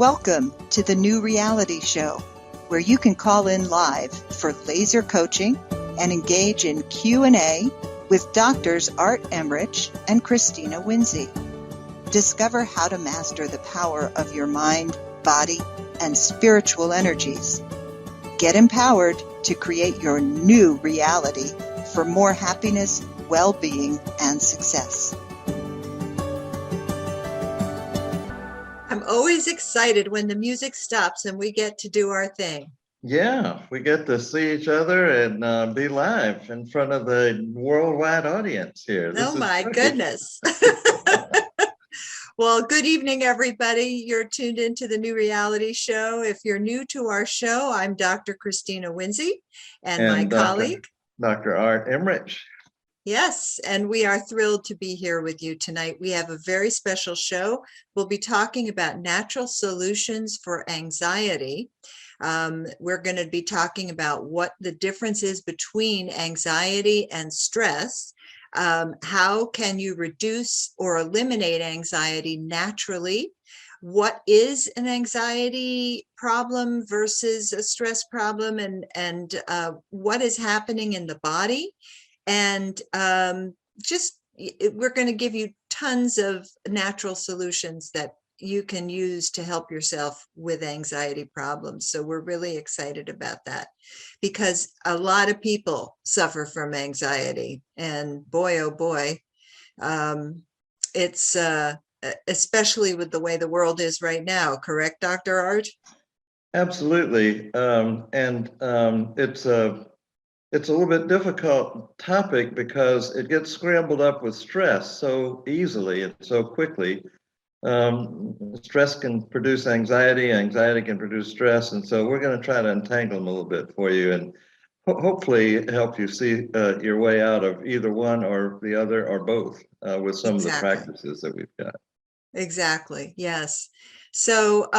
Welcome to the New Reality Show, where you can call in live for laser coaching and engage in Q&A with Doctors Art Emmerich and Christina Winsey. Discover how to master the power of your mind, body, and spiritual energies. Get empowered to create your new reality for more happiness, well-being, and success. I'm always excited when the music stops and we get to do our thing. Yeah, we get to see each other and be live in front of the worldwide audience here. Oh my goodness. Well, good evening, everybody. You're tuned into the New Reality Show. If you're new to our show, I'm Dr. Christina Winsey and my colleague, Dr. Art Emmerich. Yes, and we are thrilled to be here with you tonight. We have a very special show. We'll be talking about natural solutions for anxiety. We're going to be talking about what the difference is between anxiety and stress. How can you reduce or eliminate anxiety naturally? What is an anxiety problem versus a stress problem, and what is happening in the body? And we're going to give you tons of natural solutions that you can use to help yourself with anxiety problems. So we're really excited about that because a lot of people suffer from anxiety, and boy, oh boy, it's especially with the way the world is right now. Correct, Dr. Art? Absolutely. It's a little bit difficult topic because it gets scrambled up with stress so easily and so quickly. Stress can produce anxiety, anxiety can produce stress, and so we're going to try to untangle them a little bit for you and hopefully help you see your way out of either one or the other or both with some of the practices that we've got. Exactly. Yes. So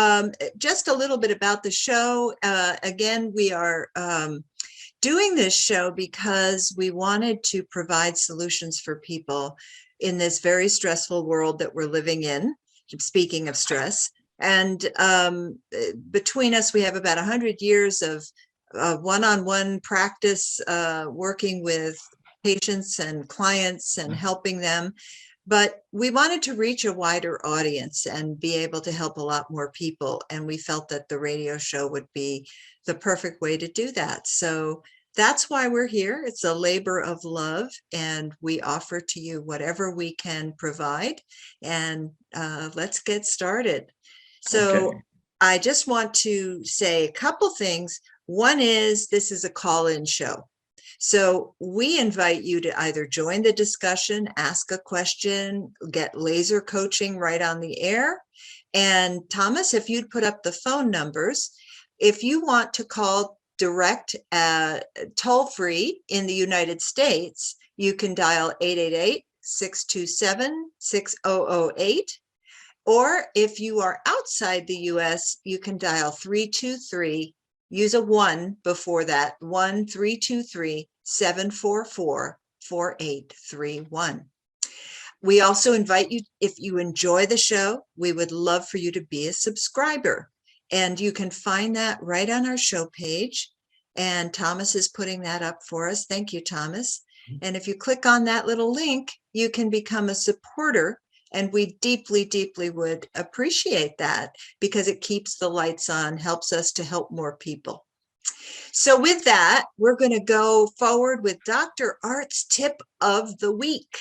just a little bit about the show. Again, we are doing this show because we wanted to provide solutions for people in this very stressful world that we're living in, speaking of stress. And between us, we have about 100 years of one-on-one practice working with patients and clients and helping them. But we wanted to reach a wider audience and be able to help a lot more people. And we felt that the radio show would be the perfect way to do that. So that's why we're here. It's a labor of love, and we offer to you whatever we can provide. And let's get started. So okay. I just want to say a couple things. One is this is a call-in show. So we invite you to either join the discussion, ask a question, get laser coaching right on the air. And Thomas, if you'd put up the phone numbers, if you want to call direct toll-free in the United States, you can dial 888-627-6008. Or if you are outside the US, you can dial 323, use a 1 before that, 1-323-744-4831. We also invite you, if you enjoy the show, we would love for you to be a subscriber. And you can find that right on our show page. And Thomas is putting that up for us. Thank you, Thomas. And if you click on that little link, you can become a supporter. And we deeply, deeply would appreciate that because it keeps the lights on, helps us to help more people. So with that, we're going to go forward with Dr. Art's tip of the week.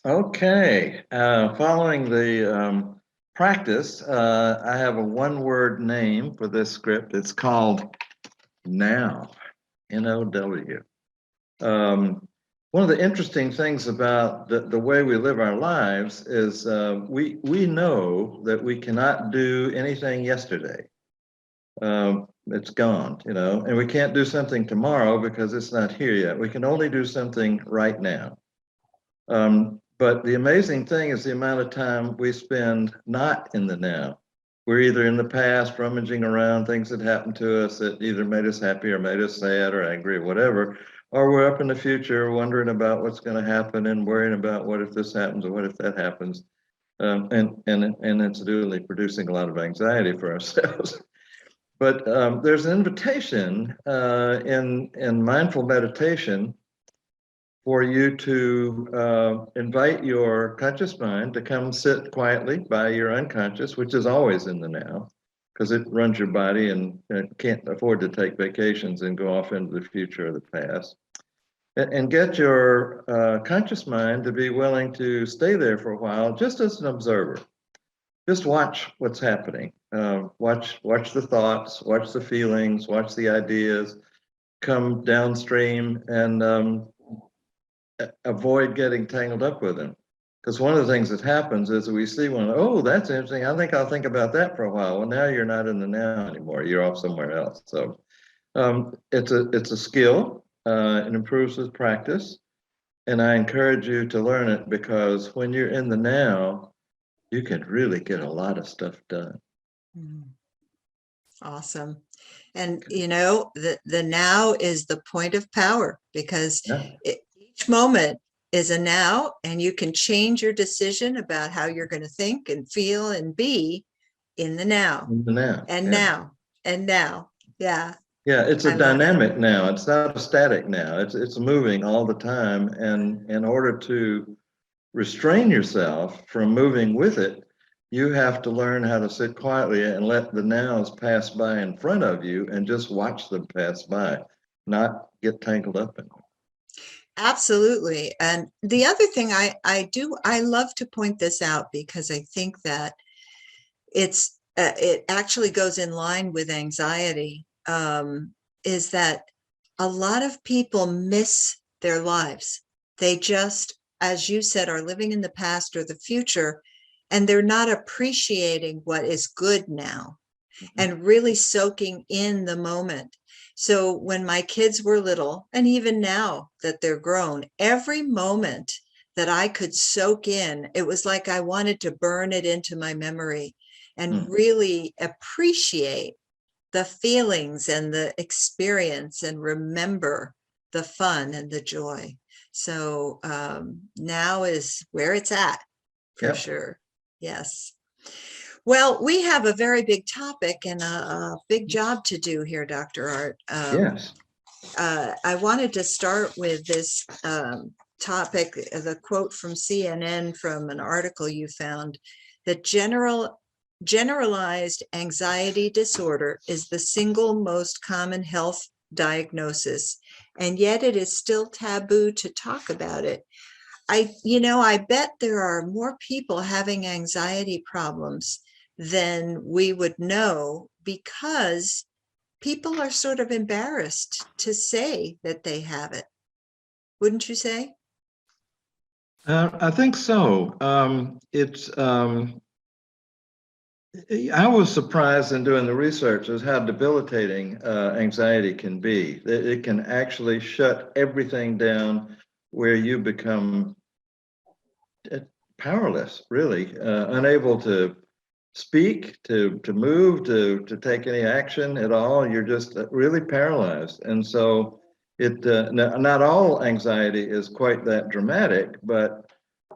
Okay. Following the practice, I have a one-word name for this script. It's called Now, N-O-W. One of the interesting things about the way we live our lives is we know that we cannot do anything yesterday. It's gone, and we can't do something tomorrow because it's not here yet. We can only do something right now. But the amazing thing is the amount of time we spend not in the now. We're either in the past, rummaging around things that happened to us that either made us happy or made us sad or angry or whatever, or we're up in the future wondering about what's going to happen and worrying about what if this happens or what if that happens. and incidentally producing a lot of anxiety for ourselves. But there's an invitation in mindful meditation for you to invite your conscious mind to come sit quietly by your unconscious, which is always in the now, because it runs your body and can't afford to take vacations and go off into the future or the past. And get your conscious mind to be willing to stay there for a while, just as an observer. Just watch what's happening. Watch the thoughts, watch the feelings, watch the ideas come downstream, and avoid getting tangled up with them. Because one of the things that happens is we see one, oh, that's interesting. I think I'll think about that for a while. Well, now you're not in the now anymore. You're off somewhere else. So it's a skill. It improves with practice. And I encourage you to learn it, because when you're in the now, you can really get a lot of stuff done. Mm. Awesome. And the now is the point of power, because Yeah. each moment is a now, and you can change your decision about how you're going to think and feel and be in the now In the now. and Yeah. now and now. Yeah. Yeah, it's a I love it. dynamic now. It's not a static now. It's moving all the time. And in order to restrain yourself from moving with it, you have to learn how to sit quietly and let the nows pass by in front of you and just watch them pass by, not get tangled up in them. Absolutely. And the other thing I love to point this out, because I think that it actually goes in line with anxiety, is that a lot of people miss their lives. They just, as you said, are living in the past or the future, and they're not appreciating what is good now and really soaking in the moment. So when my kids were little, and even now that they're grown, every moment that I could soak in, it was like I wanted to burn it into my memory and Mm. really appreciate the feelings and the experience and remember the fun and the joy. So now is where it's at, for Yep. sure. Yes. Well, we have a very big topic and a big job to do here, Dr. Art. Yes. I wanted to start with this topic, the quote from CNN from an article you found, that generalized anxiety disorder is the single most common health diagnosis, and yet it is still taboo to talk about it. I bet there are more people having anxiety problems than we would know, because people are sort of embarrassed to say that they have it. Wouldn't you say? I think so. I was surprised in doing the research as how debilitating anxiety can be. It can actually shut everything down, where you become powerless, really, unable to speak, to move, to take any action at all. You're just really paralyzed. And so not all anxiety is quite that dramatic, but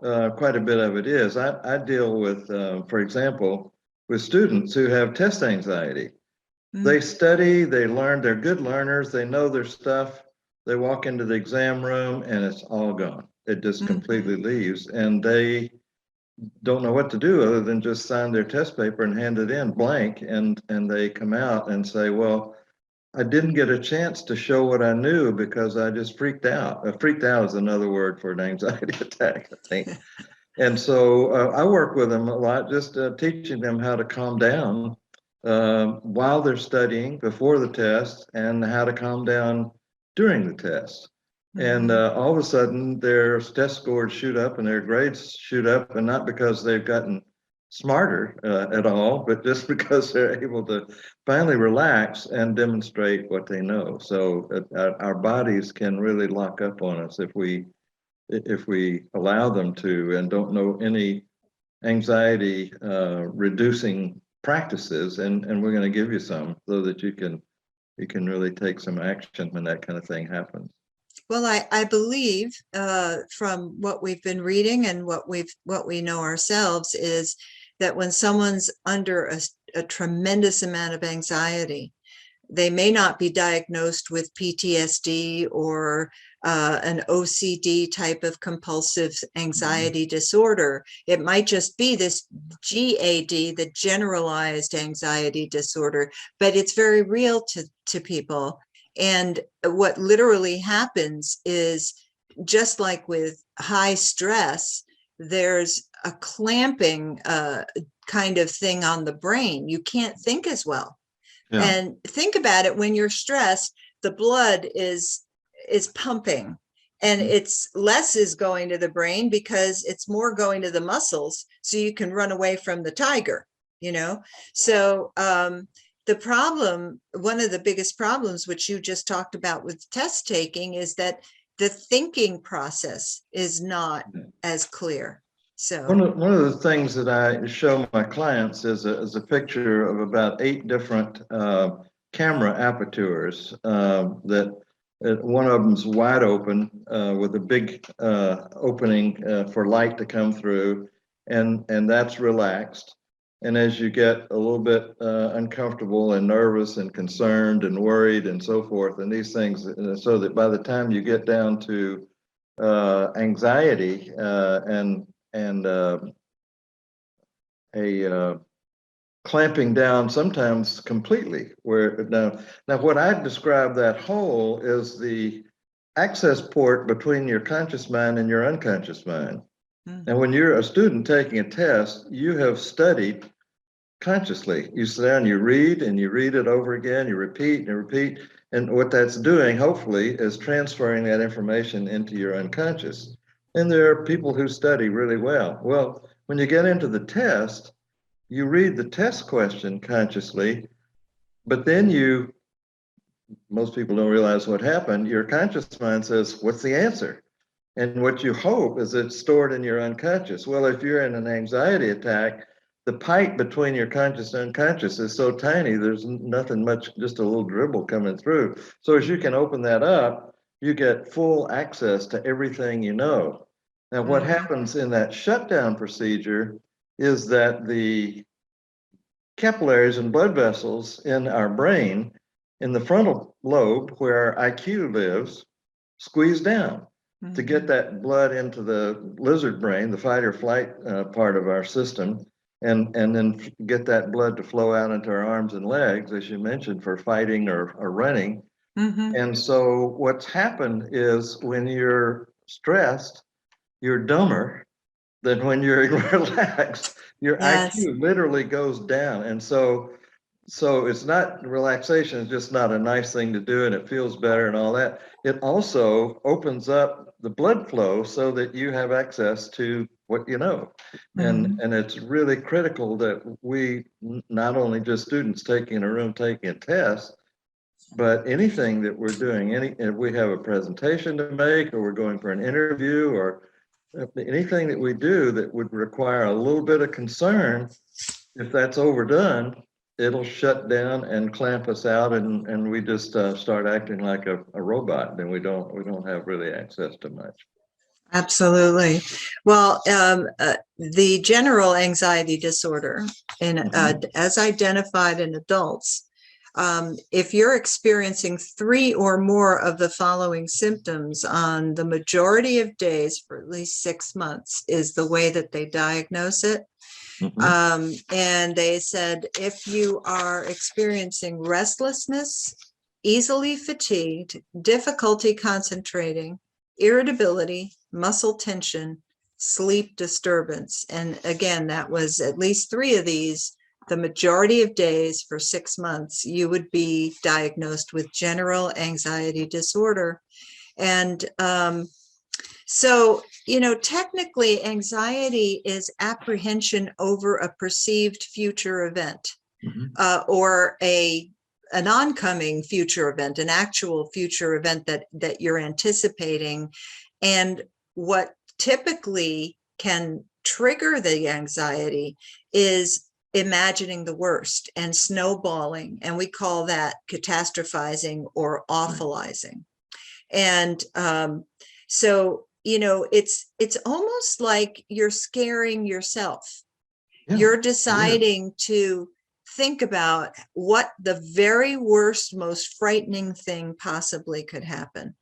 quite a bit of it is. I deal with, for example, with students who have test anxiety. They study, they learn, they're good learners, they know their stuff. They walk into the exam room and it's all gone. It just completely leaves, and they don't know what to do other than just sign their test paper and hand it in blank, and they come out and say, well, I didn't get a chance to show what I knew because I just freaked out. Freaked out is another word for an anxiety attack, I think. And so I work with them a lot, just teaching them how to calm down while they're studying, before the test, and how to calm down during the test. And all of a sudden, their test scores shoot up and their grades shoot up, and not because they've gotten smarter at all, but just because they're able to finally relax and demonstrate what they know. So our bodies can really lock up on us if we allow them to, and don't know any anxiety reducing practices, and we're going to give you some so that you can really take some action when that kind of thing happens. Well, I believe from what we've been reading and what we know ourselves is that when someone's under a tremendous amount of anxiety, they may not be diagnosed with PTSD or an OCD type of compulsive anxiety disorder. It might just be this GAD, the generalized anxiety disorder, but it's very real to people. And what literally happens is, just like with high stress, there's a clamping kind of thing on the brain. You can't think as well. Yeah. And think about it, when you're stressed, the blood is pumping, and it's less is going to the brain because it's more going to the muscles, so you can run away from the tiger, you know. So the problem, one of the biggest problems, which you just talked about with test taking, is that the thinking process is not as clear. One So of, one of the things that I show my clients is a picture of about 8 different camera apertures that one of them's wide open with a big opening for light to come through, and that's relaxed. And as you get a little bit uncomfortable and nervous and concerned and worried and so forth, and these things, so that by the time you get down to anxiety and a clamping down, sometimes completely. Where now what I describe that hole is the access port between your conscious mind and your unconscious mind. And when you're a student taking a test, you have studied consciously. You sit down, you read, and you read it over again, you repeat and repeat. And what that's doing, hopefully, is transferring that information into your unconscious. And there are people who study really well. Well, when you get into the test, you read the test question consciously, but then most people don't realize what happened. Your conscious mind says, what's the answer? And what you hope is it's stored in your unconscious. Well, if you're in an anxiety attack, the pipe between your conscious and unconscious is so tiny, there's nothing much, just a little dribble coming through. So as you can open that up, you get full access to everything you know. Now, what happens in that shutdown procedure is that the capillaries and blood vessels in our brain, in the frontal lobe where IQ lives, squeeze down to get that blood into the lizard brain, the fight or flight part of our system, and then get that blood to flow out into our arms and legs, as you mentioned, for fighting or running. And so what's happened is when you're stressed, you're dumber than when you're relaxed. Your yes. IQ literally goes down. And so it's not relaxation, it's just not a nice thing to do and it feels better and all that. It also opens up the blood flow so that you have access to what you know. And it's really critical that we, not only just students taking a room taking a test, but anything that we're doing, if we have a presentation to make, or we're going for an interview, or anything that we do that would require a little bit of concern, if that's overdone, it'll shut down and clamp us out, and we just start acting like a robot, and we don't have really access to much. Absolutely. Well, the general anxiety disorder, as identified in adults, if you're experiencing 3 or more of the following symptoms on the majority of days for at least 6 months, is the way that they diagnose it. And they said, if you are experiencing restlessness, easily fatigued, difficulty concentrating, irritability, muscle tension, sleep disturbance. And again, that was at least 3 of these, the majority of days for 6 months, you would be diagnosed with general anxiety disorder. And so, technically, anxiety is apprehension over a perceived future event, or an oncoming future event, an actual future event that you're anticipating. And what typically can trigger the anxiety is imagining the worst and snowballing. And we call that catastrophizing or awfulizing. And so, it's almost like you're scaring yourself. Yeah, You're it is. deciding to think about what the very worst, most frightening thing possibly could happen.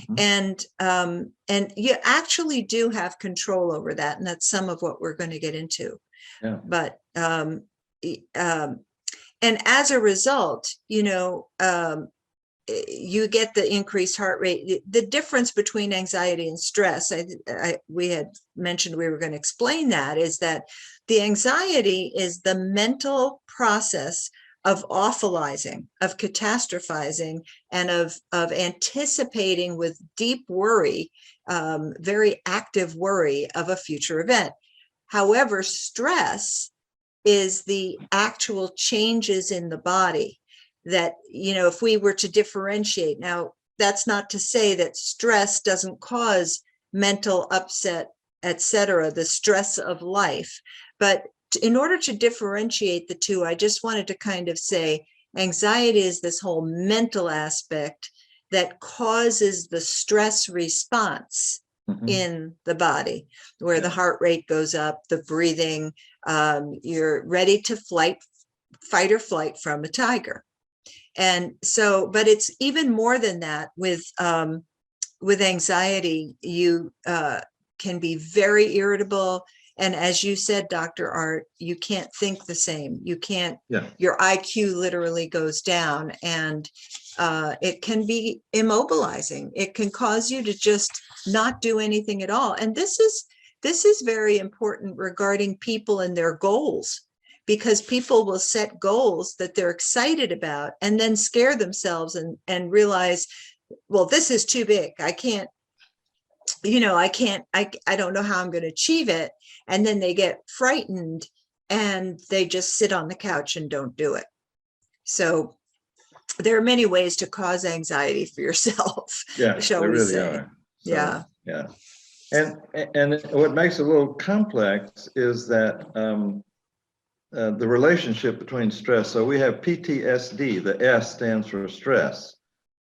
Mhm. And you actually do have control over that, and that's some of what we're going to get into. Yeah. But and as a result, you get the increased heart rate. The difference between anxiety and stress, we had mentioned we were going to explain that, is that the anxiety is the mental process of awfulizing, of catastrophizing, and of anticipating with deep worry, very active worry of a future event. However, stress is the actual changes in the body that, if we were to differentiate. Now, that's not to say that stress doesn't cause mental upset, etc., the stress of life. But in order to differentiate the two, I just wanted to kind of say anxiety is this whole mental aspect that causes the stress response Mhm. in the body, where the Yeah. heart rate goes up, the breathing, you're ready to fight or flight from a tiger. And so, but it's even more than that. With anxiety, you can be very irritable. And as you said, Dr. Art, you can't think the same. You can't, Yeah. your IQ literally goes down, and it can be immobilizing. It can cause you to just not do anything at all. And this is very important regarding people and their goals, because people will set goals that they're excited about and then scare themselves and realize, well, this is too big. I can't, I don't know how I'm going to achieve it. And then they get frightened and they just sit on the couch and don't do it. So there are many ways to cause anxiety for yourself, Yeah, shall they we really say. are. So, Yeah. yeah. And what makes it a little complex is that the relationship between stress. So we have PTSD, the S stands for stress,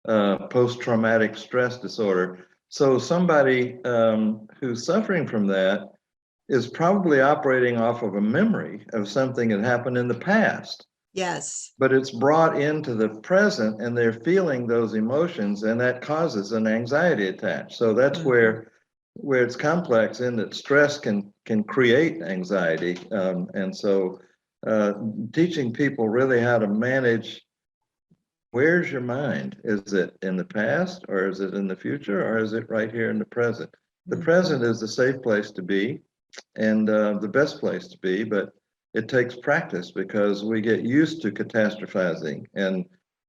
post-traumatic stress disorder. So somebody who's suffering from that is probably operating off of a memory of something that happened in the past, Yes. but it's brought into the present and they're feeling those emotions, and that causes an anxiety attack. So that's Mhm. where it's complex, in that stress can create anxiety. And so uh, teaching people really how to manage, where's your mind? Is it in the past, or is it in the future, or is it right here in the present? The Mhm. present is the safe place to be, and the best place to be, but it takes practice because we get used to catastrophizing and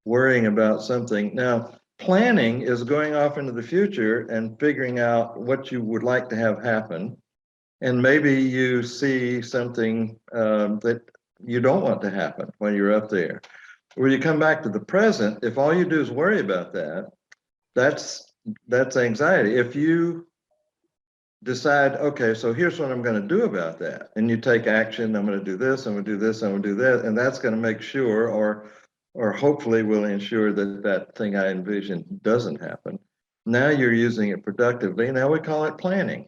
worrying about something. Now, planning is going off into the future and figuring out what you would like to have happen. And maybe you see something that you don't want to happen when you're up there. When you come back to the present, if all you do is worry about that, that's that's anxiety. If you decide, okay, so here's what I'm going to do about that, and you take action. I'm going to do this, I'm going to do this, I'm going to do that, and that's going to make sure, or hopefully will ensure that that thing I envisioned doesn't happen. Now you're using it productively. Now we call it planning.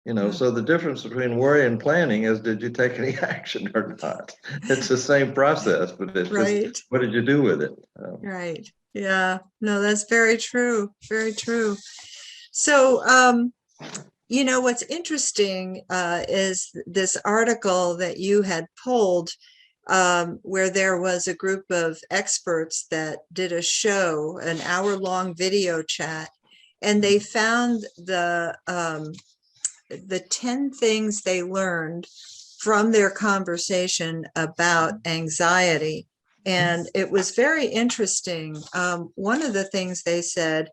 Mhm. So the difference between worry and planning is, did you take any action or not? It's the same process, but it's just, Right. what did you do with it? Right. Yeah. No, that's very true. Very true. So, what's interesting is this article that you had pulled, where there was a group of experts that did a show, an hour-long video chat, and they found the 10 things they learned from their conversation about anxiety. And it was very interesting. One of the things they said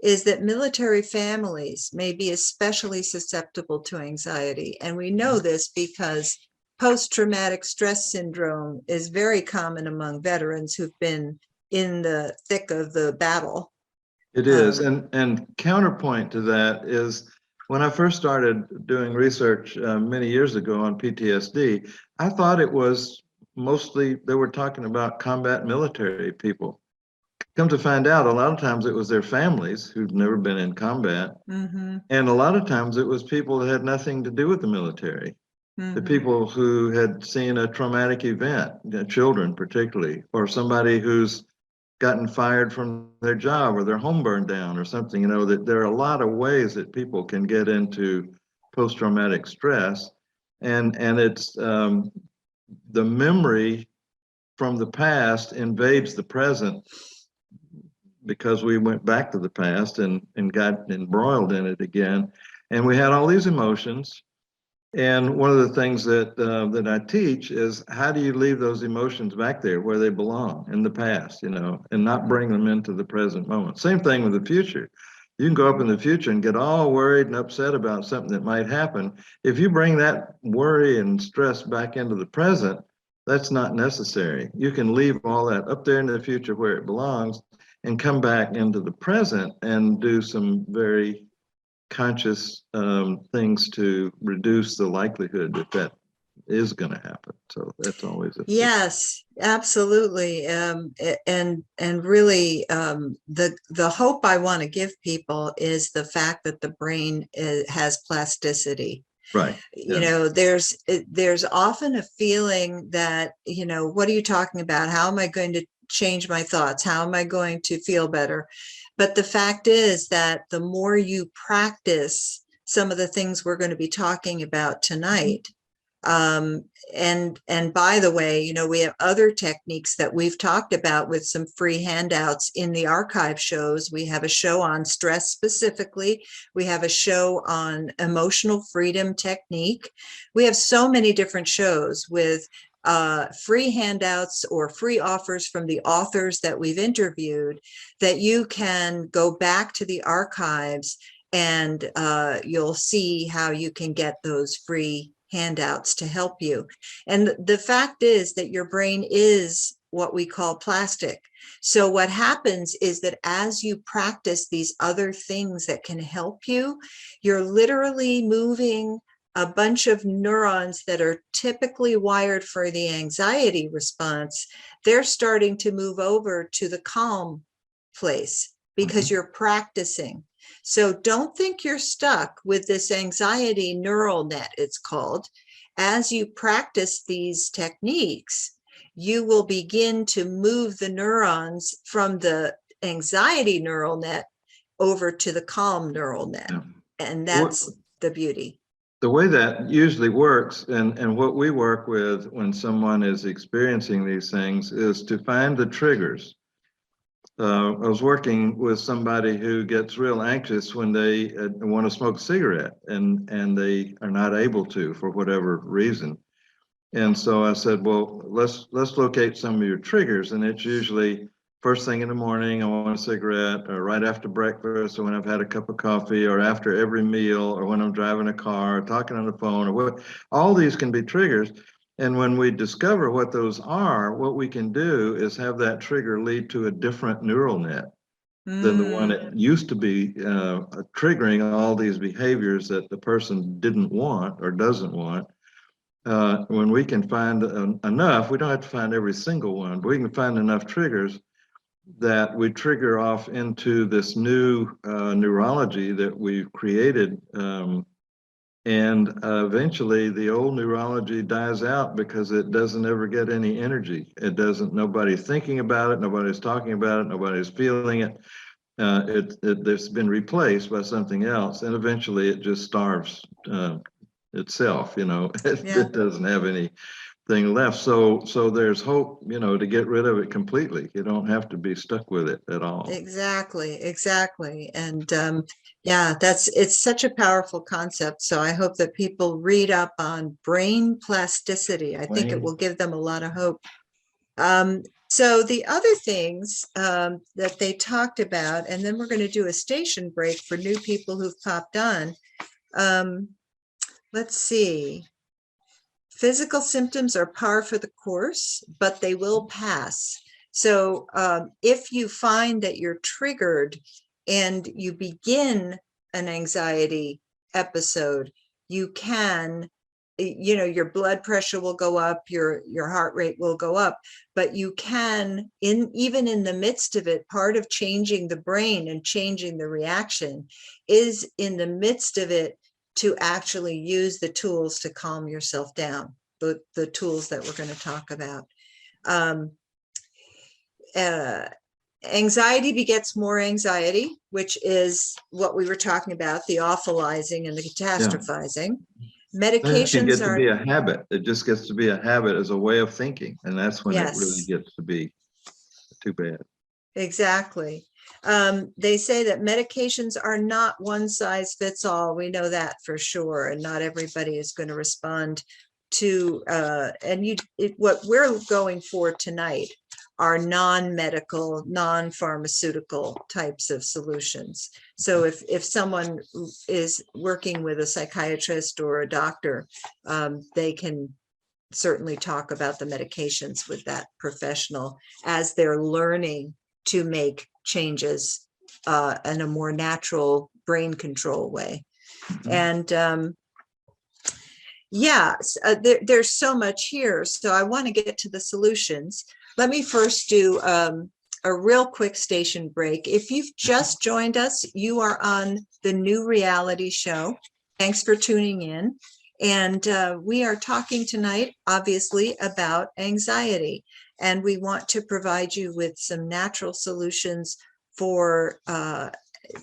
is that military families may be especially susceptible to anxiety. And we know this because post-traumatic stress syndrome is very common among veterans who've been in the thick of the battle. It is, Um, and counterpoint to that is, when I first started doing research many years ago on PTSD, I thought it was mostly they were talking about combat military people, come to find out, a lot of times it was their families who'd never been in combat. Mm-hmm. And a lot of times it was people that had nothing to do with the military. The Mm-hmm. people who had seen a traumatic event, children particularly, or somebody who's gotten fired from their job or their home burned down or something. That there are a lot of ways that people can get into post-traumatic stress, and it's the memory from the past invades the present because we went back to the past and got embroiled in it again, and we had all these emotions. And one of the things that I teach is how do you leave those emotions back there where they belong in the past, and not bring them into the present moment. Same thing with the future. You can go up in the future and get all worried and upset about something that might happen. If you bring that worry and stress back into the present, that's not necessary. You can leave all that up there in the future where it belongs and come back into the present and do some very conscious things to reduce the likelihood that that is going to happen. So that's always a big. Yes, absolutely. And really, the hope I want to give people is the fact that the brain has plasticity. Right. Yeah. There's often a feeling that, what are you talking about? How am I going to change my thoughts? How am I going to feel better? But the fact is that the more you practice some of the things we're going to be talking about tonight, and by the way, we have other techniques that we've talked about with some free handouts in the archive shows. We have a show on stress specifically. We have a show on emotional freedom technique. We have so many different shows with free handouts or free offers from the authors that we've interviewed that you can go back to the archives and you'll see how you can get those free handouts to help you. And the fact is that your brain is what we call plastic. So what happens is that as you practice these other things that can help you, you're literally moving a bunch of neurons that are typically wired for the anxiety response. They're starting to move over to the calm place because you're practicing. So don't think you're stuck with this anxiety neural net, it's called. As you practice these techniques, you will begin to move the neurons from the anxiety neural net over to the calm neural net. Yeah. And that's the beauty. The way that usually works, and what we work with when someone is experiencing these things, is to find the triggers. I was working with somebody who gets real anxious when they want to smoke a cigarette, and they are not able to for whatever reason. And so I said, well, let's locate some of your triggers, and it's usually first thing in the morning, I want a cigarette, or right after breakfast, or when I've had a cup of coffee, or after every meal, or when I'm driving a car, or talking on the phone, or what. All these can be triggers. And when we discover what those are, what we can do is have that trigger lead to a different neural net than the one that used to be triggering all these behaviors that the person didn't want or doesn't want. When we can find enough, we don't have to find every single one, but we can find enough triggers that we trigger off into this new neurology that we've created. And eventually the old neurology dies out because it doesn't ever get any energy. It doesn't, nobody's thinking about it, nobody's talking about it, nobody's feeling it. It's been replaced by something else, and eventually it just starves itself. It doesn't have anything left. So there's hope, to get rid of it completely. You don't have to be stuck with it at all. Exactly. And yeah, it's such a powerful concept. So I hope that people read up on brain plasticity. I think it will give them a lot of hope. So the other things that they talked about, and then we're going to do a station break for new people who've popped on. Let's see. Physical symptoms are par for the course, but they will pass. So if you find that you're triggered and you begin an anxiety episode, you can your blood pressure will go up, your heart rate will go up, but you can, even in the midst of it, part of changing the brain and changing the reaction is in the midst of it to actually use the tools to calm yourself down, the tools that we're going to talk about. Anxiety begets more anxiety, which is what we were talking about, the awfulizing and the catastrophizing. That can Medications get to are, be a habit. It just gets to be a habit as a way of thinking. And that's when it really yes, gets to be too bad. exactly. They say that medications are not one size fits all. We know that for sure. And not everybody is going to respond to, what we're going for tonight are non-medical, non-pharmaceutical types of solutions. So if someone is working with a psychiatrist or a doctor, they can certainly talk about the medications with that professional as they're learning to make changes in a more natural brain control way. And there's so much here. So I want to get to the solutions. Let me first do a real quick station break. If you've just joined us, you are on the New Reality Show. Thanks for tuning in. And we are talking tonight, obviously, about anxiety. And we want to provide you with some natural solutions for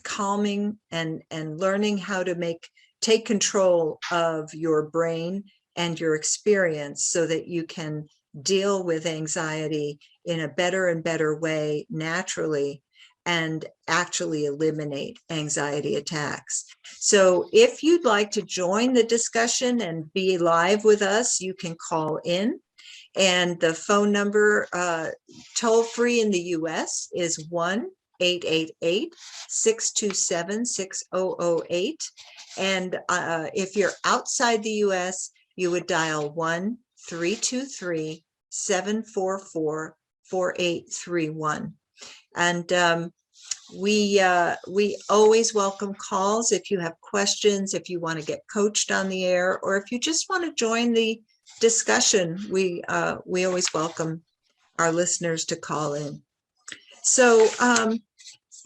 calming and learning how to take control of your brain and your experience so that you can deal with anxiety in a better and better way naturally and actually eliminate anxiety attacks. So if you'd like to join the discussion and be live with us, you can call in. And the phone number toll free in the US is 1-888-627-6008. And if you're outside the US, you would dial 1-323-744-4831. And we always welcome calls if you have questions, if you want to get coached on the air, or if you just want to join the discussion. We always welcome our listeners to call in. So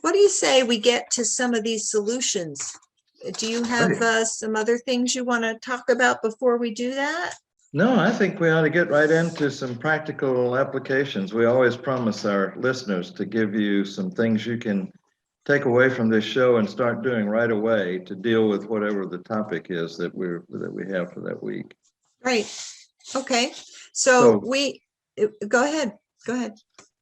what do you say we get to some of these solutions? Do you have some other things you want to talk about before we do that? No, I think we ought to get right into some practical applications. We always promise our listeners to give you some things you can take away from this show and start doing right away to deal with whatever the topic is that we have for that week. Right. Okay. So go ahead.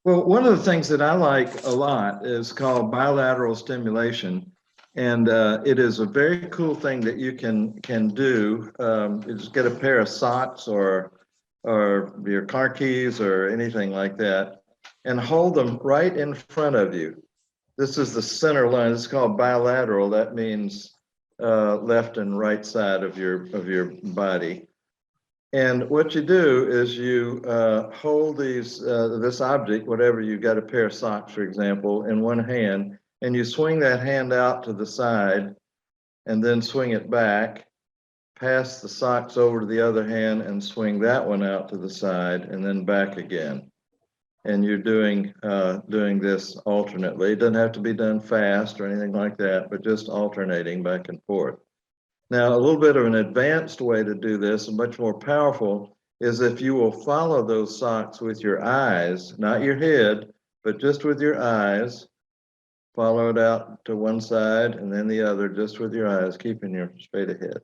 Well, one of the things that I like a lot is called bilateral stimulation. And it is a very cool thing that you can do. You just get a pair of socks or your car keys or anything like that, and hold them right in front of you. This is the center line. It's called bilateral. That means left and right side of your body. And what you do is you hold this object, whatever, you've got a pair of socks, for example, in one hand, and you swing that hand out to the side and then swing it back, pass the socks over to the other hand and swing that one out to the side and then back again. And you're doing this alternately. It doesn't have to be done fast or anything like that, but just alternating back and forth. Now, a little bit of an advanced way to do this, and much more powerful, is if you will follow those socks with your eyes, not your head, but just with your eyes. Follow it out to one side and then the other, just with your eyes, keeping your straight ahead.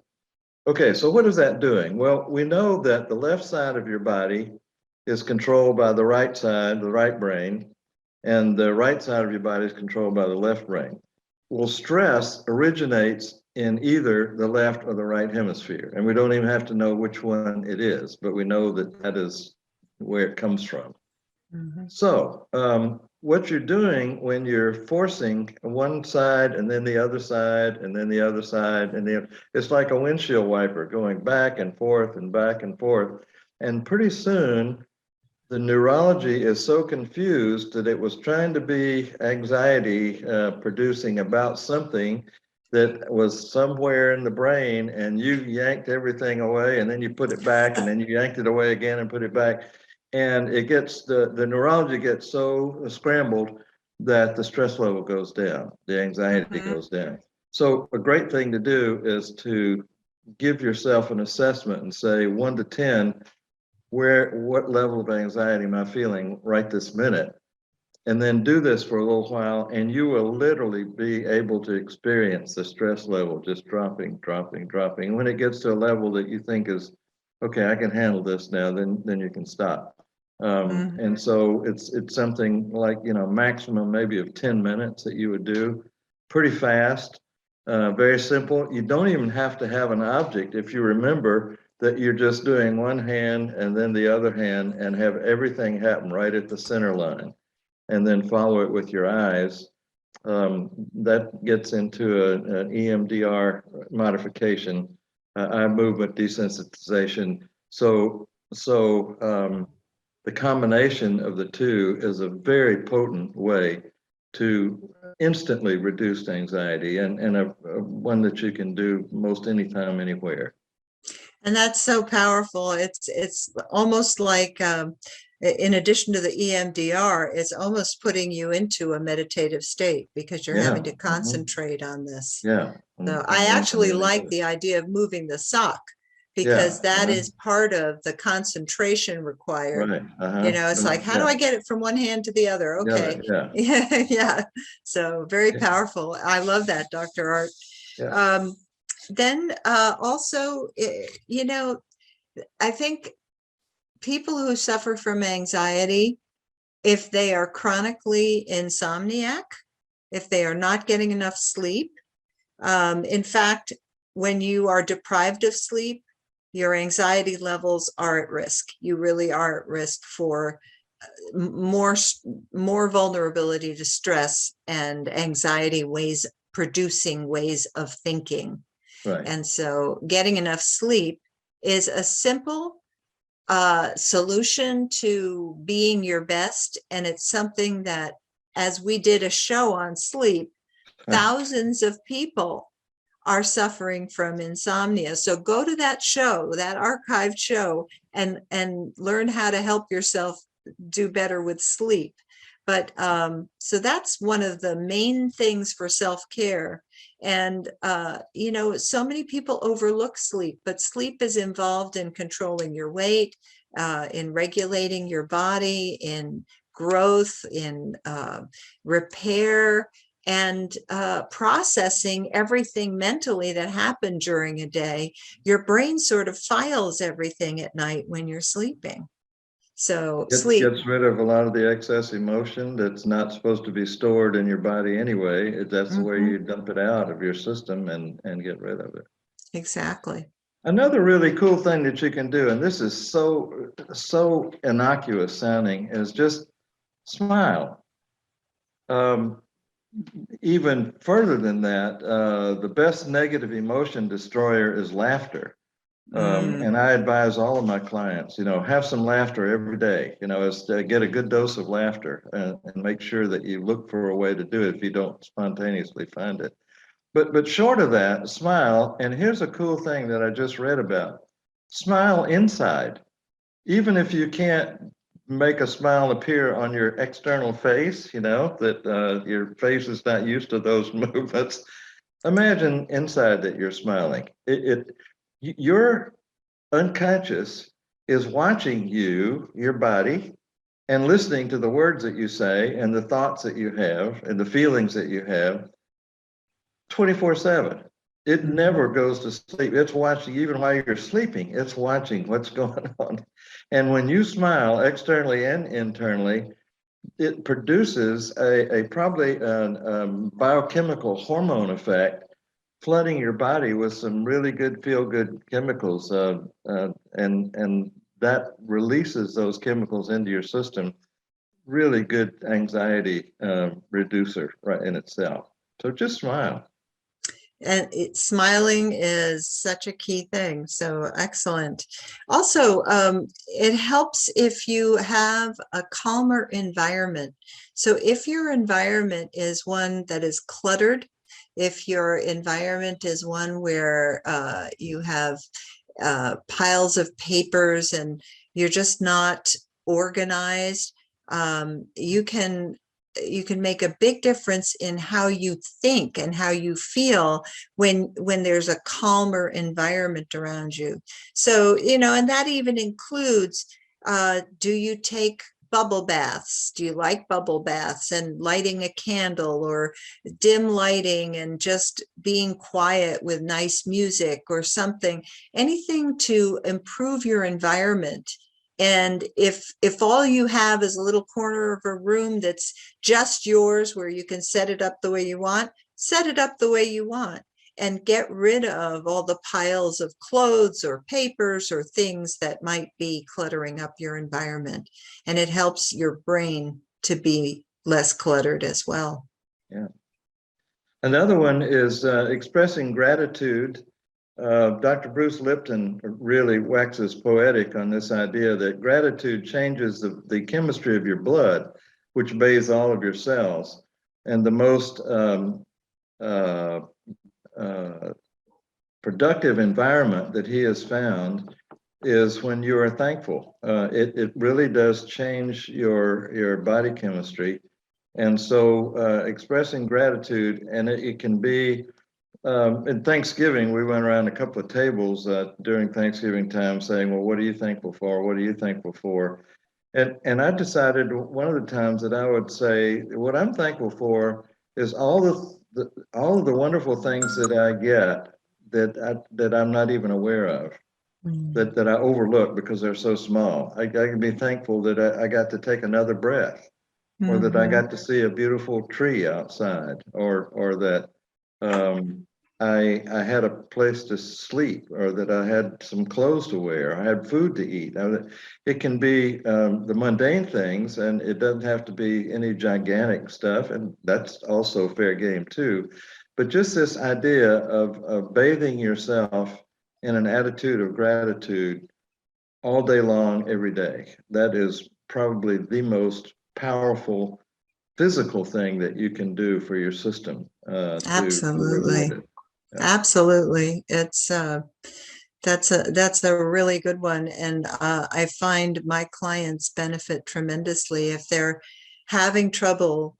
Okay, so what is that doing? Well, we know that the left side of your body is controlled by the right side, the right brain, and the right side of your body is controlled by the left brain. Well, stress originates in either the left or the right hemisphere, and we don't even have to know which one it is, but we know that that is where it comes from. Mm-hmm. So what you're doing when you're forcing one side and then the other side and then the other side, and it's like a windshield wiper going back and forth and back and forth. And pretty soon, the neurology is so confused that it was trying to be anxiety producing about something that was somewhere in the brain, and you yanked everything away, and then you put it back, and then you yanked it away again and put it back. And it gets the neurology gets so scrambled that the stress level goes down, the anxiety Mhm. goes down. So a great thing to do is to give yourself an assessment and say 1 to 10, what level of anxiety am I feeling right this minute? And then do this for a little while, and you will literally be able to experience the stress level just dropping, dropping, dropping. And when it gets to a level that you think is, okay, I can handle this now, then you can stop. Mhm. And so it's something like, maximum maybe of 10 minutes that you would do, pretty fast, very simple. You don't even have to have an object if you remember that you're just doing one hand and then the other hand, and have everything happen right at the center line, and then follow it with your eyes. That gets into an EMDR modification, eye movement desensitization. So the combination of the two is a very potent way to instantly reduce anxiety, and a one that you can do most anytime, anywhere. And that's so powerful. It's almost like in addition to the EMDR, it's almost putting you into a meditative state because you're Yeah. having to Mhm. concentrate on this. Yeah. So And I one can actually really like do it. the idea of moving the sock because Yeah. that is part of the concentration required. Right. It's like, how do Yeah. I get it from one hand to the other? The Okay. other. Yeah. Yeah, yeah. So very Yeah. powerful. I love that, Dr. Art. Yeah. Um, then also, I think people who suffer from anxiety, if they are chronically insomniac, if they are not getting enough sleep, in fact, when you are deprived of sleep, your anxiety levels are at risk. You really are at risk for more more vulnerability to stress and anxiety ways producing ways of thinking. Right. And so getting enough sleep is a simple solution to being your best. And it's something that, as we did a show on sleep, thousands of people are suffering from insomnia. So go to that show, that archived show, and learn how to help yourself do better with sleep. But so that's one of the main things for self-care. And so many people overlook sleep, but sleep is involved in controlling your weight, in regulating your body, in growth, in repair, and processing everything mentally that happened during a day. Your brain sort of files everything at night when you're sleeping. So sleep. Gets rid of a lot of the excess emotion that's not supposed to be stored in your body anyway. That's the way Mhm, you dump it out of your system and get rid of it. exactly. Another really cool thing that you can do, and this is so innocuous sounding, is just smile. Um, Even further than that, the best negative emotion destroyer is laughter. Mm, And I advise all of my clients, have some laughter every day, is to get a good dose of laughter, and make sure that you look for a way to do it if you don't spontaneously find it. But short of that, smile. And here's a cool thing that I just read about. Smile inside. Even if you can't make a smile appear on your external face, that your face is not used to those movements. Imagine inside that you're smiling. Your unconscious is watching you, your body, and listening to the words that you say and the thoughts that you have and the feelings that you have 24/7. It mhm. never goes to sleep. It's watching, even while you're sleeping, it's watching what's going on. And when you smile externally and internally, it produces a probably biochemical hormone effect, flooding your body with some really good feel-good chemicals, and that releases those chemicals into your system. Really good anxiety reducer right in itself. So just smile. And smiling is such a key thing. So excellent. Also, it helps if you have a calmer environment. So if your environment is one that is cluttered, If your environment is one where you have piles of papers and you're just not organized, you can make a big difference in how you think and how you feel when there's a calmer environment around you. So, and that even includes, do you take bubble baths? Do you like bubble baths and lighting a candle, or dim lighting and just being quiet with nice music or something, anything to improve your environment? And if all you have is a little corner of a room that's just yours, where you can set it up the way you want, set it up the way you want, and get rid of all the piles of clothes or papers or things that might be cluttering up your environment. And it helps your brain to be less cluttered as well. Yeah. Another one is expressing gratitude. Dr. Bruce Lipton really waxes poetic on this idea that gratitude changes the chemistry of your blood, which bathes all of your cells. And the most productive environment that he has found is when you are thankful. It really does change your body chemistry. And so expressing gratitude, and it can be, in Thanksgiving, we went around a couple of tables during Thanksgiving time saying, well, what are you thankful for? What are you thankful for? And I decided one of the times that I would say, what I'm thankful for is all of the wonderful things that I get that I'm not even aware of, that I overlook because they're so small. I can be thankful that I got to take another breath, or that I got to see a beautiful tree outside, or that I had a place to sleep, or that I had some clothes to wear, I had food to eat. It can be the mundane things, and it doesn't have to be any gigantic stuff, and that's also fair game too. But just this idea of bathing yourself in an attitude of gratitude all day long, every day, that is probably the most powerful physical thing that you can do for your system to reward Absolutely. it. Yeah. Absolutely. That's a really good one. And I find my clients benefit tremendously if they're having trouble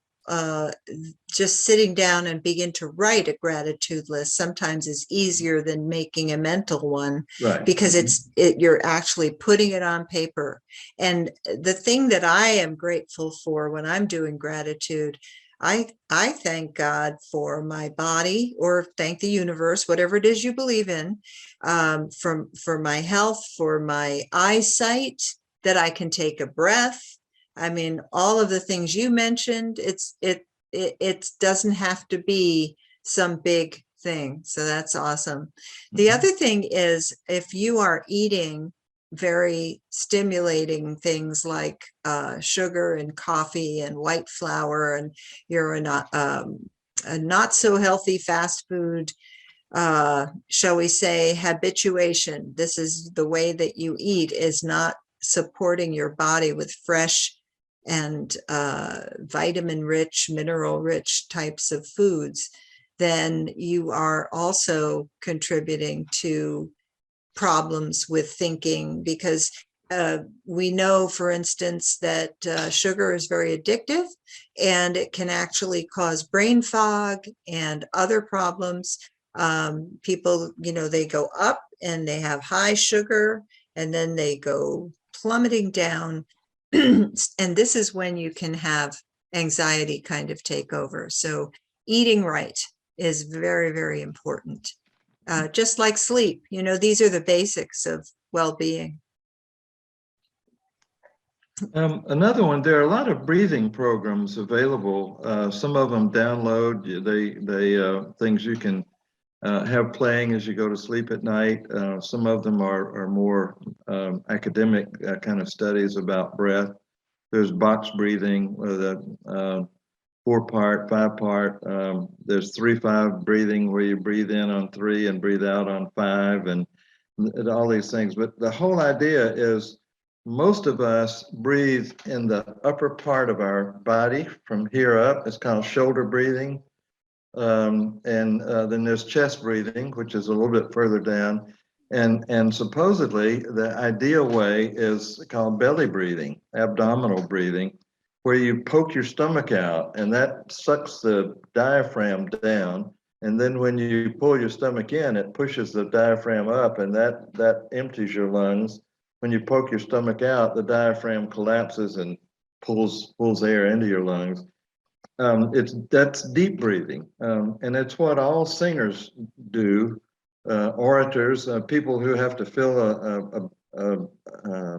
just sitting down and begin to write a gratitude list. Sometimes is easier than making a mental one, Right. because you're actually putting it on paper. And the thing that I am grateful for when I'm doing gratitude, I thank God for my body, or thank the universe, whatever it is you believe in, for my health, for my eyesight, that I can take a breath. I mean, all of the things you mentioned, it doesn't have to be some big thing. So that's awesome. The other thing is, if you are eating very stimulating things like sugar and coffee and white flour, and you're a not so healthy fast food, shall we say, habituation, this is the way that you eat, is not supporting your body with fresh and vitamin rich, mineral rich types of foods, then you are also contributing to problems with thinking, because we know, for instance, that sugar is very addictive, and it can actually cause brain fog and other problems. People, they go up and they have high sugar, and then they go plummeting down. And this is when you can have anxiety kind of take over. So eating right is very, very important. Just like sleep, these are the basics of well-being. Another one, there are a lot of breathing programs available. Some of them download, they things you can have playing as you go to sleep at night. Some of them are more academic kind of studies about breath. There's box breathing, the 4-part, 5-part. There's 3-5 breathing, where you breathe in on 3 and breathe out on 5, and all these things. But the whole idea is, most of us breathe in the upper part of our body from here up. It's called shoulder breathing. Then there's chest breathing, which is a little bit further down. And supposedly the ideal way is called belly breathing, abdominal breathing, where you poke your stomach out and that sucks the diaphragm down. And then when you pull your stomach in, it pushes the diaphragm up, and that empties your lungs. When you poke your stomach out, the diaphragm collapses and pulls air into your lungs. That's deep breathing, and it's what all singers do, orators, people who have to fill a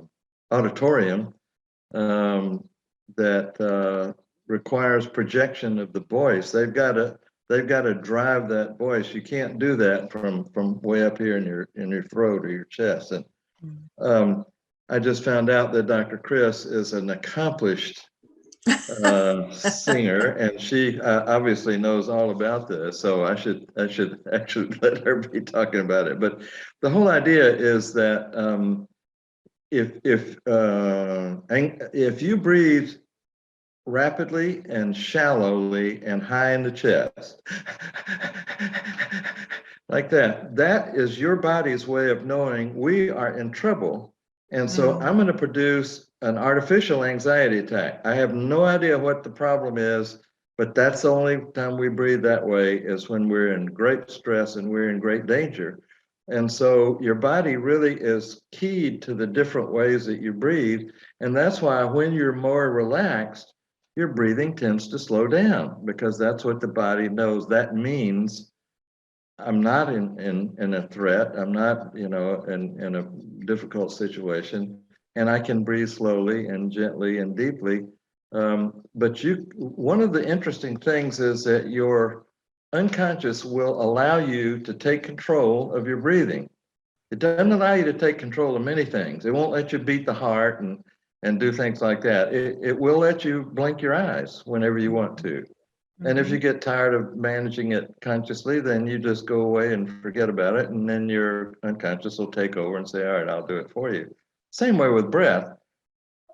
auditorium that requires projection of the voice. They've got to drive that voice. You can't do that from way up here in your throat or your chest. And I just found out that Dr. Chris is an accomplished singer, and she obviously knows all about this. So I should actually let her be talking about it. But the whole idea is that if you breathe rapidly and shallowly and high in the chest, like that, that is your body's way of knowing we are in trouble. And so I'm going to produce an artificial anxiety attack. I have no idea what the problem is, but that's the only time we breathe that way, is when we're in great stress and we're in great danger. And so your body really is keyed to the different ways that you breathe. And that's why when you're more relaxed, your breathing tends to slow down, because that's what the body knows. That means I'm not in a threat. I'm not, in a difficult situation, and I can breathe slowly and gently and deeply. But one of the interesting things is that your unconscious will allow you to take control of your breathing. It doesn't allow you to take control of many things. It won't let you beat the heart and do things like that. It will let you blink your eyes whenever you want to. And if you get tired of managing it consciously, then you just go away and forget about it. And then your unconscious will take over and say, all right, I'll do it for you. Same way with breath.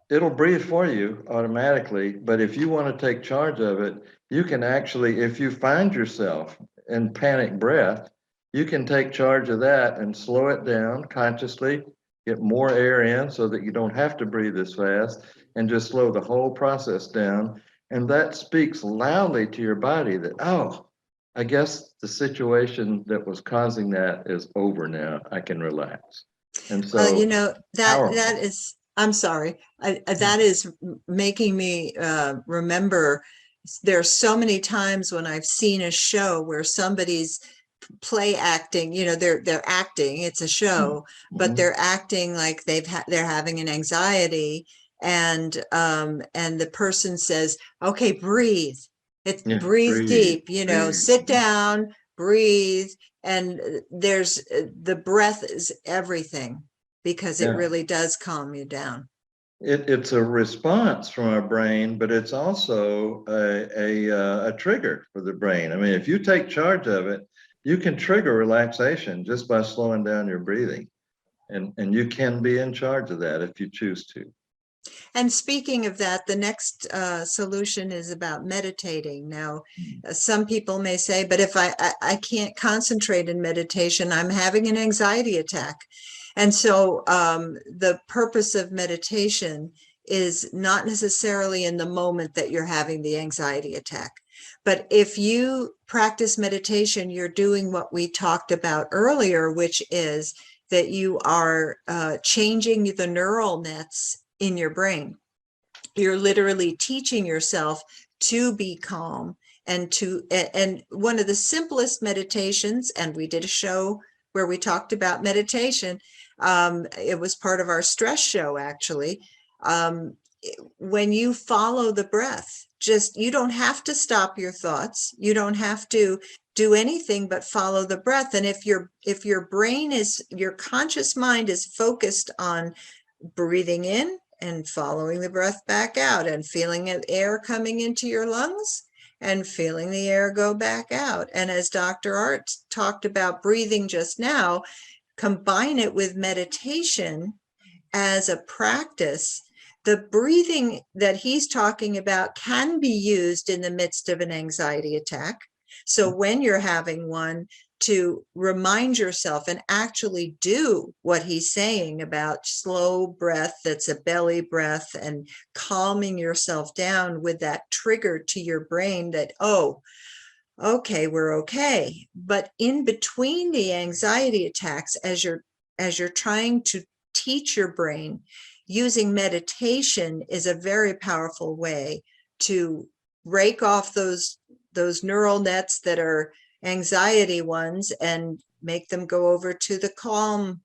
It'll breathe for you automatically. But if you want to take charge of it, you can actually, if you find yourself in panic breath, you can take charge of that and slow it down consciously, get more air in so that you don't have to breathe as fast, and just slow the whole process down. And that speaks loudly to your body that, oh, I guess the situation that was causing that is over now. I can relax. And Well, so that powerful. is, I'm sorry, that is making me remember there's so many times when I've seen a show where somebody's play acting, they're acting, it's a show, but Mhm. they're acting like they're having an anxiety, and the person says, okay, breathe. It's Yeah, breathe breathe, deep, breathe. sit down, breathe. And there's the breath is everything, because it Yeah. really does calm you down. It's a response from our brain, but it's also a trigger for the brain. I mean, if you take charge of it, you can trigger relaxation just by slowing down your breathing. And you can be in charge of that if you choose to. And speaking of that, the next solution is about meditating. Now, some people may say, but if I can't concentrate in meditation, I'm having an anxiety attack. And so the purpose of meditation is not necessarily in the moment that you're having the anxiety attack. But if you practice meditation, you're doing what we talked about earlier, which is that you are changing the neural nets in your brain. You're literally teaching yourself to be calm, and one of the simplest meditations, and we did a show where we talked about meditation. It was part of our stress show, actually. Um, when you follow the breath, you don't have to stop your thoughts. You don't have to do anything but follow the breath. And if your conscious mind is focused on breathing in and following the breath back out, and feeling air coming into your lungs and feeling the air go back out. And as Dr. Art talked about breathing just now, combine it with meditation as a practice. The breathing that he's talking about can be used in the midst of an anxiety attack. So when you're having one, to remind yourself and actually do what he's saying about slow breath, that's a belly breath, and calming yourself down with that trigger to your brain that, oh, okay, we're okay. But in between the anxiety attacks, as you're trying to teach your brain, using meditation is a very powerful way to break off those neural nets that are anxiety ones and make them go over to the calm,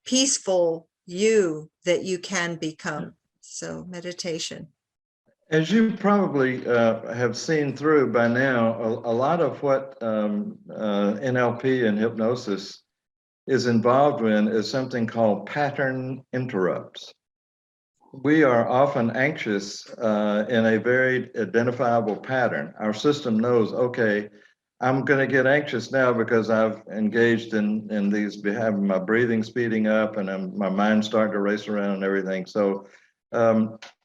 peaceful you that you can become. So meditation. As you probably have seen through by now, a lot of what NLP and hypnosis is involved in is something called pattern interrupts. We are often anxious in a very identifiable pattern. Our system knows, okay, I'm going to get anxious now because I've engaged in these, having my breathing speeding up and my mind starting to race around and everything. So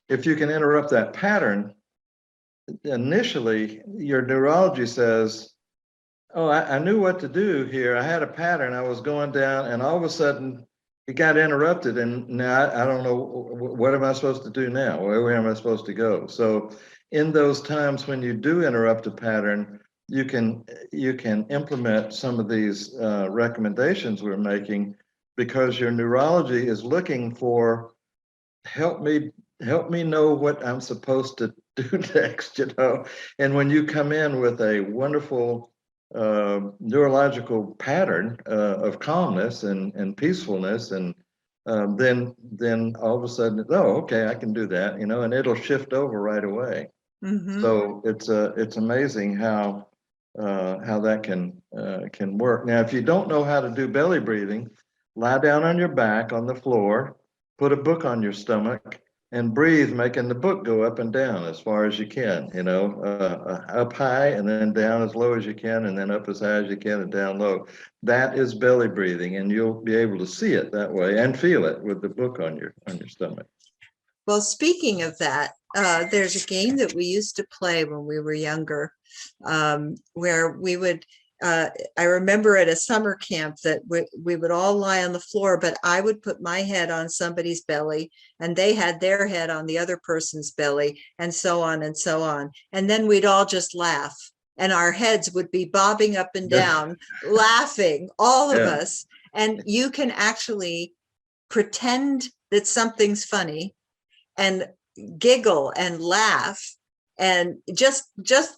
if you can interrupt that pattern, initially your neurology says, oh, I knew what to do here. I had a pattern. I was going down and all of a sudden it got interrupted, and now I don't know, what am I supposed to do now? Where am I supposed to go? So in those times when you do interrupt a pattern, you can implement some of these recommendations we're making, because your neurology is looking for, help me know what I'm supposed to do next, you know. And when you come in with a wonderful neurological pattern of calmness and peacefulness, and then all of a sudden, oh, okay, I can do that, you know, and it'll shift over right away. Mm-hmm. So it's amazing how that can work. Now, if you don't know how to do belly breathing, lie down on your back on the floor, put a book on your stomach, and breathe, making the book go up and down as far as you can, you know, up high and then down as low as you can, and then up as high as you can and down low. That is belly breathing, and you'll be able to see it that way and feel it with the book on your stomach. Well, speaking of that, there's a game that we used to play when we were younger, where we would, I remember at a summer camp that we would all lie on the floor, but I would put my head on somebody's belly and they had their head on the other person's belly, and so on and so on. And then we'd all just laugh and our heads would be bobbing up and down, laughing, all of us. And you can actually pretend that something's funny and giggle and laugh, and just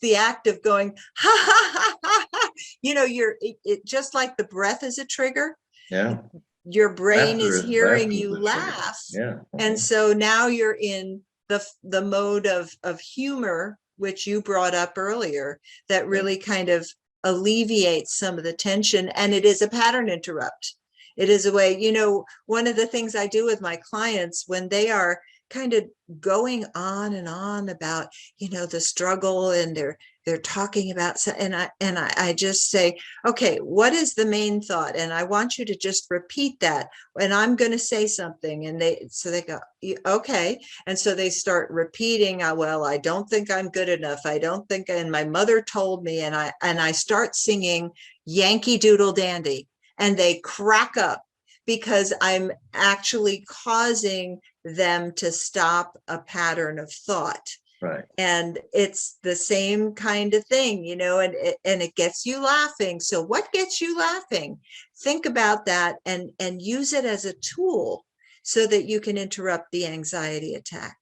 the act of going ha ha ha ha, ha, you know, it just like the breath is a trigger. Yeah, your brain is hearing laughter you laugh. Yeah. And so now you're in the mode of humor, which you brought up earlier, that really kind of alleviates some of the tension. And it is a pattern interrupt. It is a way, you know, one of the things I do with my clients when they are kind of going on and on about, you know, the struggle, and they're talking about, and I just say, okay, what is the main thought? And I want you to just repeat that, and I'm going to say something, and they go, okay. And so they start repeating, well, I don't think I'm good enough. I don't think, and my mother told me, and I start singing Yankee Doodle Dandy, and they crack up because I'm actually causing them to stop a pattern of thought. Right. And it's the same kind of thing, you know, and it gets you laughing. So what gets you laughing? Think about that and use it as a tool so that you can interrupt the anxiety attack.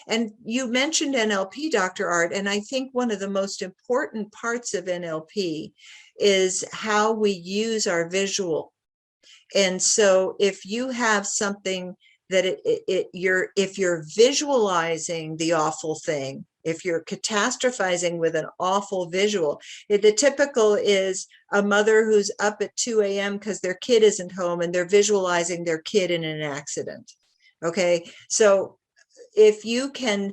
And you mentioned NLP, Dr. Art, and I think one of the most important parts of NLP is how we use our visual. And so if you have something that if you're visualizing the awful thing, if you're catastrophizing with an awful visual, the typical is a mother who's up at 2 a.m. because their kid isn't home and they're visualizing their kid in an accident. Okay, so if you can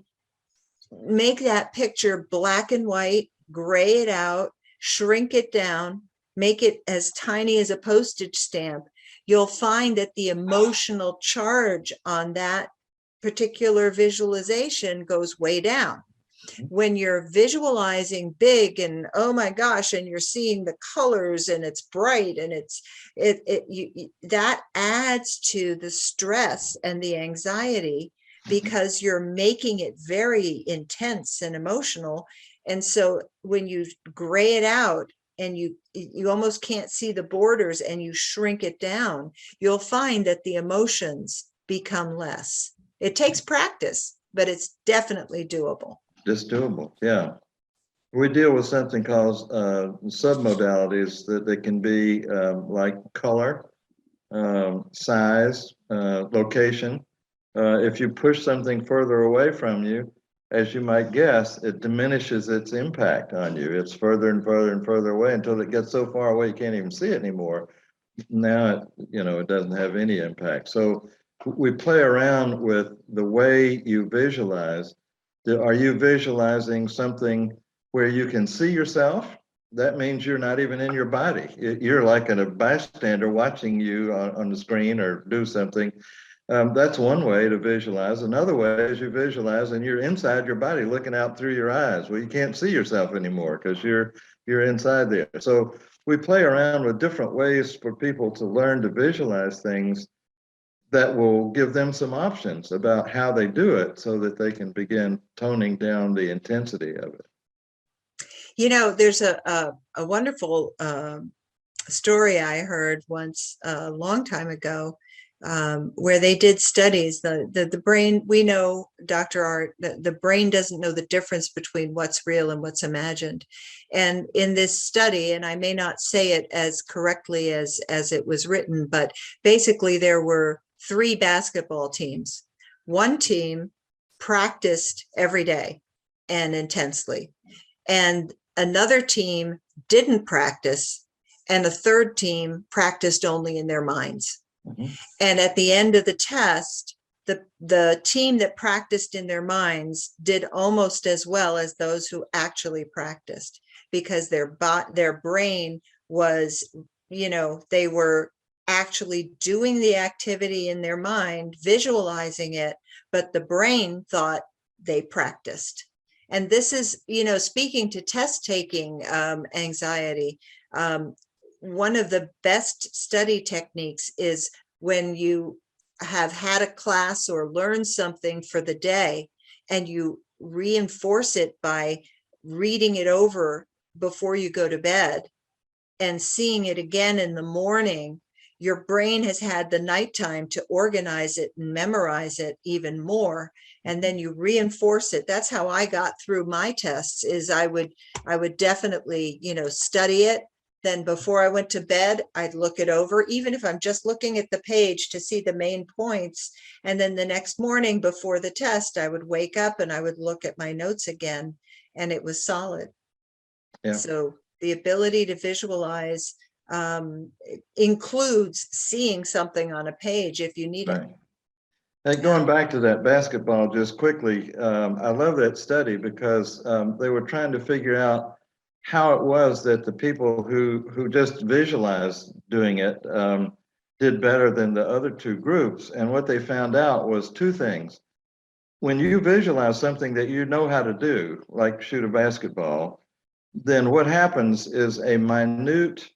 make that picture black and white, gray it out, shrink it down, make it as tiny as a postage stamp, you'll find that the emotional charge on that particular visualization goes way down. When you're visualizing big and oh my gosh, and you're seeing the colors and it's bright and that adds to the stress and the anxiety because you're making it very intense and emotional. And so when you gray it out and you almost can't see the borders and you shrink it down, you'll find that the emotions become less. It takes practice, but it's definitely doable. Just doable, yeah. We deal with something called submodalities that can be like color, size, location. If you push something further away from you, as you might guess, it diminishes its impact on you. It's further and further and further away until it gets so far away you can't even see it anymore. Now, it doesn't have any impact. So we play around with the way you visualize. Are you visualizing something where you can see yourself? That means you're not even in your body. You're like a bystander watching you on the screen or do something. That's one way to visualize. Another way is you visualize and you're inside your body looking out through your eyes. Well, you can't see yourself anymore because you're inside there. So we play around with different ways for people to learn to visualize things that will give them some options about how they do it so that they can begin toning down the intensity of it. There's a wonderful story I heard once a long time ago, where they did studies. The brain, we know, Dr. Art, the brain doesn't know the difference between what's real and what's imagined. And in this study, and I may not say it as correctly as it was written, but basically there were 3 basketball teams. One team practiced every day and intensely, and another team didn't practice, and a third team practiced only in their minds. Mm-hmm. And at the end of the test, the team that practiced in their minds did almost as well as those who actually practiced, because their brain was, they were actually doing the activity in their mind, visualizing it, but the brain thought they practiced. And this is, speaking to test taking anxiety, one of the best study techniques is when you have had a class or learned something for the day and you reinforce it by reading it over before you go to bed and seeing it again in the morning. Your brain has had the nighttime to organize it and memorize it even more, and then you reinforce it. That's how I got through my tests. Is I would definitely study it. Then before I went to bed, I'd look it over, even if I'm just looking at the page to see the main points. And then the next morning before the test, I would wake up and I would look at my notes again, and it was solid. Yeah. So the ability to visualize includes seeing something on a page if you need it. Hey, going back to that basketball just quickly, I love that study because they were trying to figure out how it was that the people who just visualized doing it did better than the other 2 groups. And what they found out was 2 things. When you visualize something that you know how to do, like shoot a basketball, then what happens is a minute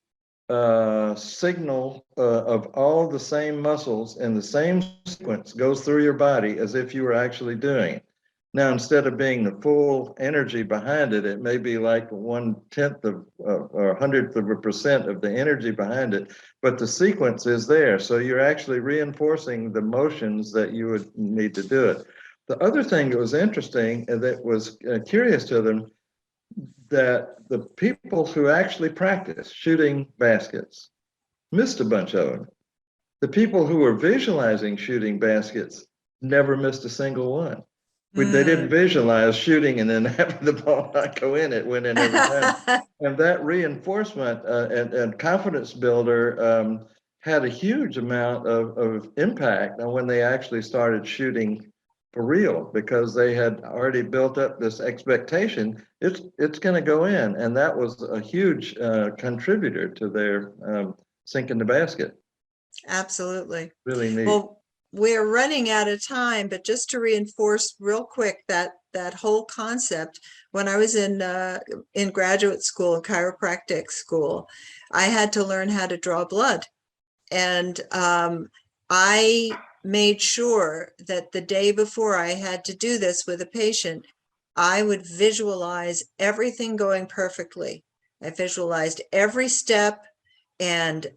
signal of all the same muscles in the same sequence goes through your body as if you were actually doing it. Now, instead of being the full energy behind it, it may be like 1/10 of or 100th of a percent of the energy behind it, but the sequence is there. So you're actually reinforcing the motions that you would need to do it. The other thing that was interesting and that was curious to them, that the people who actually practice shooting baskets missed a bunch of them. The people who were visualizing shooting baskets never missed a single one. They didn't visualize shooting and then having the ball not go in, it went in every time. And that reinforcement and confidence builder had a huge amount of impact on when they actually started shooting for real, because they had already built up this expectation it's going to go in, and that was a huge contributor to their sinking the basket. Absolutely. Really neat. Well, we're running out of time, but just to reinforce real quick that whole concept, when I was in graduate school, in chiropractic school, I had to learn how to draw blood. And I made sure that the day before I had to do this with a patient, I would visualize everything going perfectly. I visualized every step, and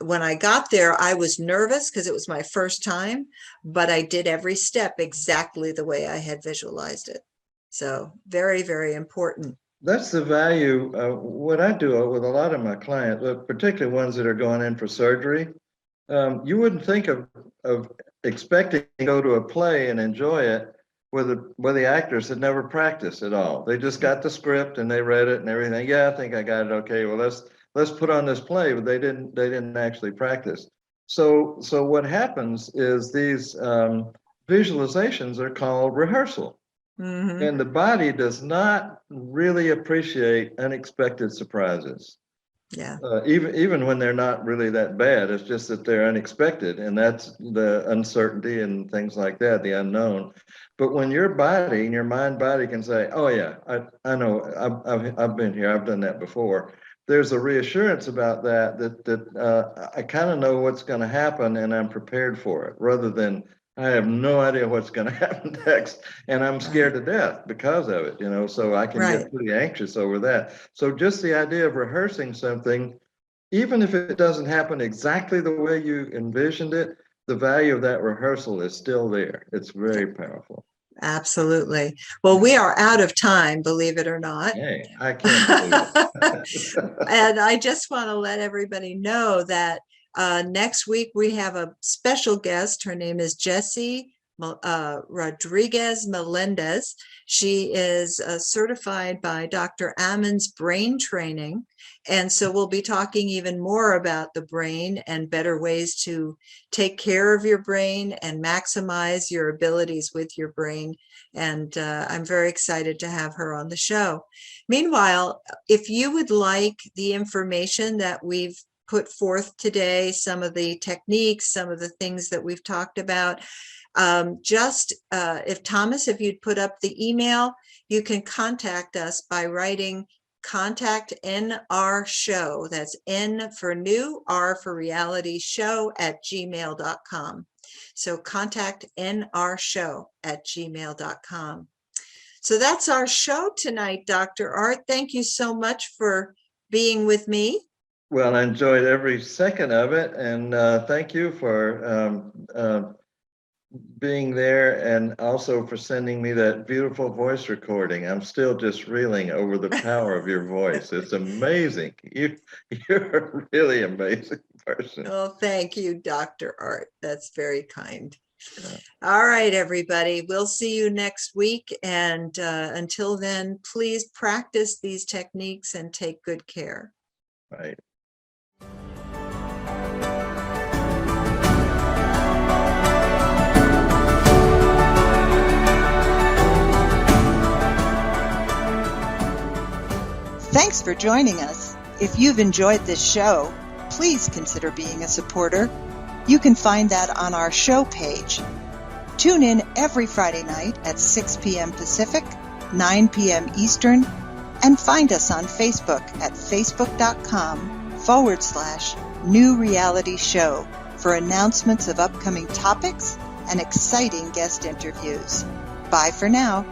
when I got there, I was nervous because it was my first time, but I did every step exactly the way I had visualized it. So very, very important. That's the value. What I do with a lot of my clients, particularly ones that are going in for surgery, you wouldn't think of expecting to go to a play and enjoy it where the actors had never practiced at all. They just got the script and they read it and everything. Yeah, I think I got it. Okay, well let's put on this play, but they didn't actually practice. So what happens is these visualizations are called rehearsal. Mm-hmm. And the body does not really appreciate unexpected surprises. Yeah. Even when they're not really that bad, it's just that they're unexpected, and that's the uncertainty and things like that, the unknown. But when your body and your mind body can say, "Oh yeah, I know, I've been here, I've done that before," there's a reassurance about that I kind of know what's going to happen and I'm prepared for it, rather than I have no idea what's going to happen next, and I'm scared to death because of it, so I can get pretty anxious over that. So just the idea of rehearsing something, even if it doesn't happen exactly the way you envisioned it, the value of that rehearsal is still there. It's very powerful. Absolutely. Well, we are out of time, believe it or not. Hey, I can't believe it. And I just want to let everybody know that next week we have a special guest. Her name is Jessie Rodriguez Melendez. She is certified by Dr. Ammon's brain training. And so we'll be talking even more about the brain and better ways to take care of your brain and maximize your abilities with your brain. And I'm very excited to have her on the show. Meanwhile, if you would like the information that we've put forth today, some of the techniques, some of the things that we've talked about, if Thomas, if you'd put up the email, you can contact us by writing contact NR show. That's N for new, R for reality show @gmail.com. So contact NR show @gmail.com. So that's our show tonight, Dr. Art. Thank you so much for being with me. Well, I enjoyed every second of it, and thank you for being there, and also for sending me that beautiful voice recording. I'm still just reeling over the power of your voice. It's amazing. You're a really amazing person. Oh, thank you, Dr. Art. That's very kind. Yeah. All right, everybody. We'll see you next week. And until then, please practice these techniques and take good care. Right. Thanks for joining us. If you've enjoyed this show, please consider being a supporter. You can find that on our show page. Tune in every Friday night at 6 p.m. Pacific, 9 p.m. Eastern, and find us on Facebook at facebook.com/New Reality Show for announcements of upcoming topics and exciting guest interviews. Bye for now.